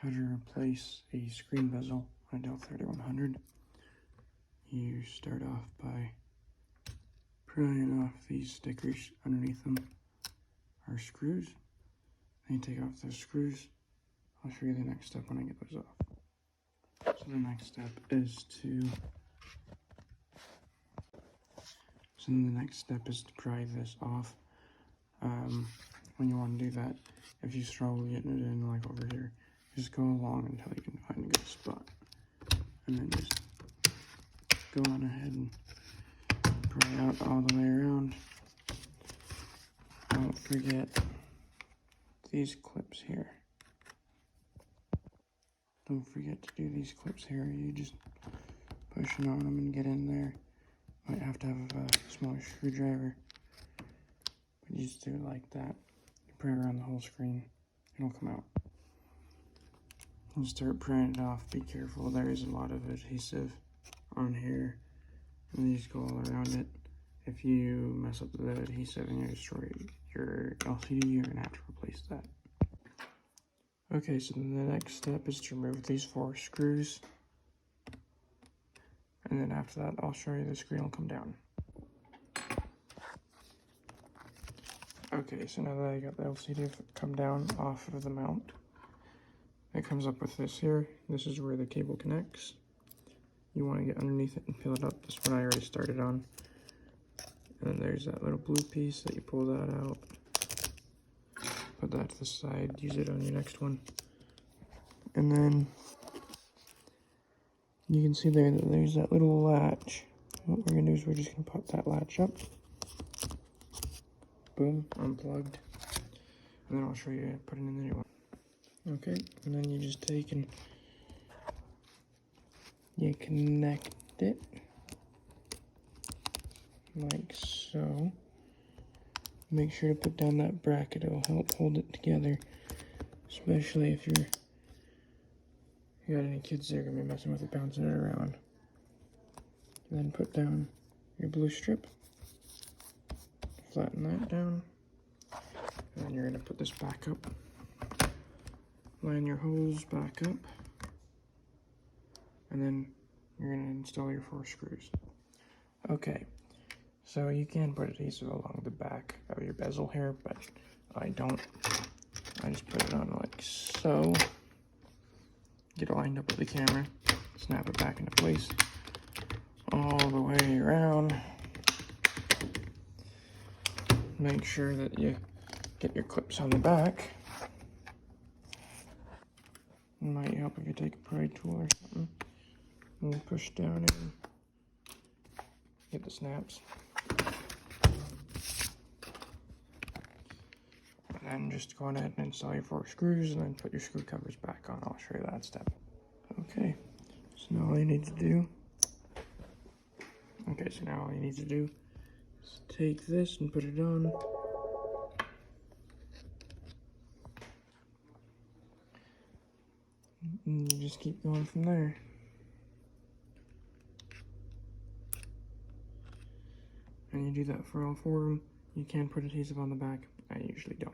how to replace a screen bezel on a Dell 3100. You start off by prying off these stickers. Underneath them are screws. Then you take off those screws. I'll show you the next step when I get those off. So the next step is to pry this off. When you want to do that, if you struggle getting it in like over here, just go along until you can find a good spot. And then just go on ahead and pry out all the way around. Don't forget these clips here. Don't forget to do these clips here. You just pushing on them and get in there. Might have to have a smaller screwdriver, but you just do it like that. You pry around the whole screen, it'll come out. And start prying it off. Be careful, there is a lot of adhesive on here, and you just go all around it. If you mess up the adhesive and you destroy your LCD, you're gonna have to replace that. Okay, so then the next step is to remove these 4 screws. And then after that, I'll show you the screen will come down. Okay, so now that I got the LCD come down off of the mount, it comes up with this here. This is where the cable connects. You want to get underneath it and peel it up. This one I already started on. And then there's that little blue piece that you pull that out. Put that to the side, use it on your next one. And then you can see there that there's that little latch. What we're going to do is we're just going to pop that latch up. Boom, unplugged. And then I'll show you putting in the new one. Okay, and then you just take and you connect it like so. Make sure to put down that bracket, it'll help hold it together, especially if you got any kids that are going to be messing with it, bouncing it around. And then put down your blue strip, flatten that down, and then you're going to put this back up. Line your holes back up, and then you're going to install your 4 screws. Okay, so you can put adhesive along the back of your bezel here, but I don't. I just put it on like so. Get it lined up with the camera, snap it back into place, all the way around. Make sure that you get your clips on the back. It might help if you take a pry tool or something and push down in, get the snaps. And then just go ahead and install your 4 screws and then put your screw covers back on. I'll show you that step. Okay, so now all you need to do is take this and put it on. And you just keep going from there. And you do that for all 4 of them. You can put adhesive on the back. I usually don't.